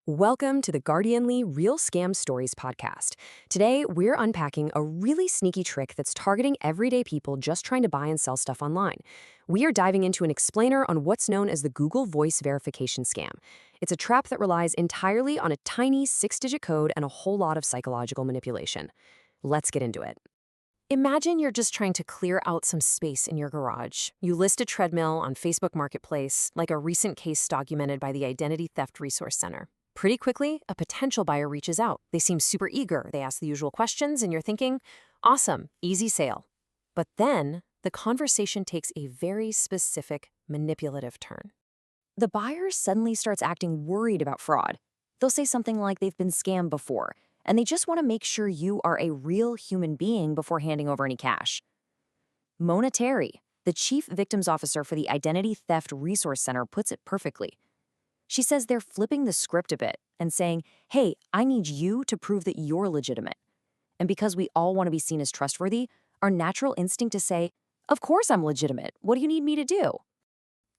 Welcome to the Guardianly Real Scam Stories podcast. Today, we're unpacking a really sneaky trick that's targeting everyday people just trying to buy and sell stuff online. We are diving into an explainer on what's known as the Google Voice Verification Scam. It's a trap that relies entirely on a tiny 6-digit code and a whole lot of psychological manipulation. Let's get into it. Imagine you're just trying to clear out some space in your garage. You list a treadmill on Facebook Marketplace, like a recent case documented by the Identity Theft Resource Center. Pretty quickly, a potential buyer reaches out. They seem super eager. They ask the usual questions, and you're thinking, awesome, easy sale. But then, the conversation takes a very specific, manipulative turn. The buyer suddenly starts acting worried about fraud. They'll say something like they've been scammed before, and they just want to make sure you are a real human being before handing over any cash. Mona Terry, the Chief Victims Officer for the Identity Theft Resource Center, puts it perfectly. She says they're flipping the script a bit and saying, hey, I need you to prove that you're legitimate. And because we all want to be seen as trustworthy, our natural instinct is to say, of course I'm legitimate. What do you need me to do?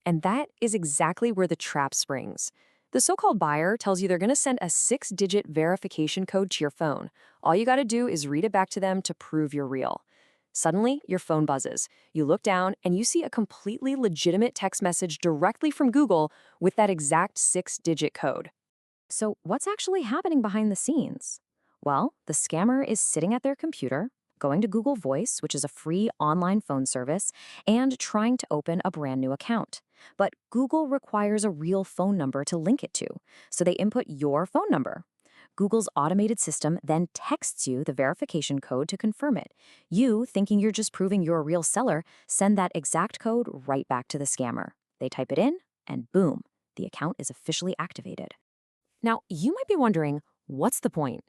And that is exactly where the trap springs. The so-called buyer tells you they're going to send a 6-digit verification code to your phone. All you got to do is read it back to them to prove you're real. Suddenly, your phone buzzes. You look down and you see a completely legitimate text message directly from Google with that exact 6-digit code. So what's actually happening behind the scenes? Well, the scammer is sitting at their computer, going to Google Voice, which is a free online phone service, and trying to open a brand new account. But Google requires a real phone number to link it to, so they input your phone number. Google's automated system then texts you the verification code to confirm it. You, thinking you're just proving you're a real seller, send that exact code right back to the scammer. They type it in, and boom, the account is officially activated. Now, you might be wondering, what's the point?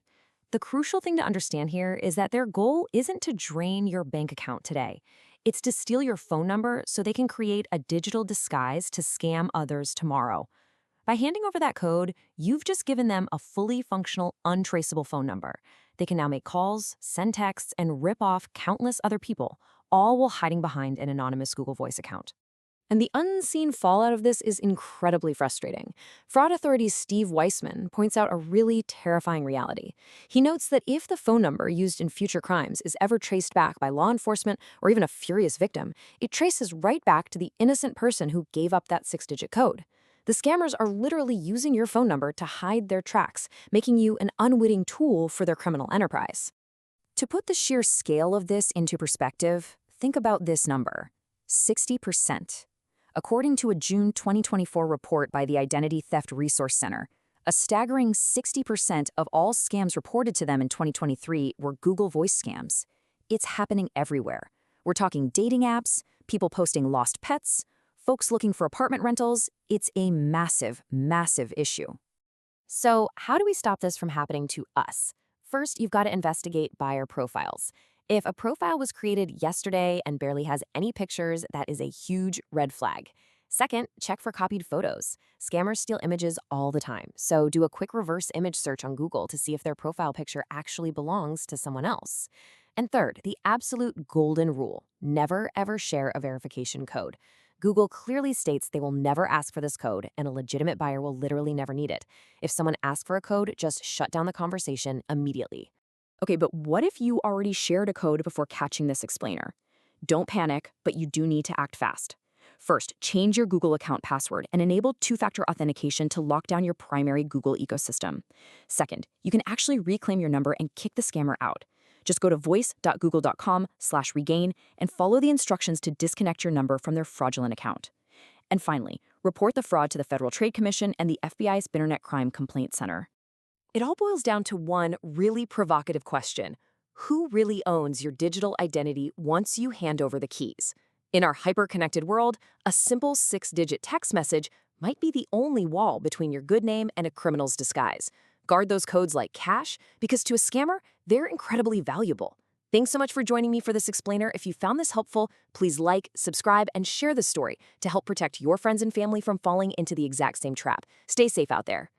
The crucial thing to understand here is that their goal isn't to drain your bank account today. It's to steal your phone number so they can create a digital disguise to scam others tomorrow. By handing over that code, you've just given them a fully functional, untraceable phone number. They can now make calls, send texts, and rip off countless other people, all while hiding behind an anonymous Google Voice account. And the unseen fallout of this is incredibly frustrating. Fraud Authority's Steve Weissman points out a really terrifying reality. He notes that if the phone number used in future crimes is ever traced back by law enforcement or even a furious victim, it traces right back to the innocent person who gave up that 6-digit code. The scammers are literally using your phone number to hide their tracks, making you an unwitting tool for their criminal enterprise. To put the sheer scale of this into perspective, think about this number: 60%. According to a June 2024 report by the Identity Theft Resource Center, a staggering 60% of all scams reported to them in 2023 were Google Voice scams. It's happening everywhere. We're talking dating apps, people posting lost pets, folks looking for apartment rentals. It's a massive, massive issue. So how do we stop this from happening to us? First, you've got to investigate buyer profiles. If a profile was created yesterday and barely has any pictures, that is a huge red flag. Second, check for copied photos. Scammers steal images all the time, so do a quick reverse image search on Google to see if their profile picture actually belongs to someone else. And third, the absolute golden rule: never ever share a verification code. Google clearly states they will never ask for this code, and a legitimate buyer will literally never need it. If someone asks for a code, just shut down the conversation immediately. Okay, but what if you already shared a code before catching this explainer? Don't panic, but you do need to act fast. First, change your Google account password and enable two-factor authentication to lock down your primary Google ecosystem. Second, you can actually reclaim your number and kick the scammer out. Just go to voice.google.com/regain and follow the instructions to disconnect your number from their fraudulent account. And finally, report the fraud to the Federal Trade Commission and the FBI's Internet Crime Complaint Center. It all boils down to one really provocative question: who really owns your digital identity once you hand over the keys? In our hyper-connected world, a simple 6-digit text message might be the only wall between your good name and a criminal's disguise. Guard those codes like cash, because to a scammer, they're incredibly valuable. Thanks so much for joining me for this explainer. If you found this helpful, please like, subscribe, and share the story to help protect your friends and family from falling into the exact same trap. Stay safe out there.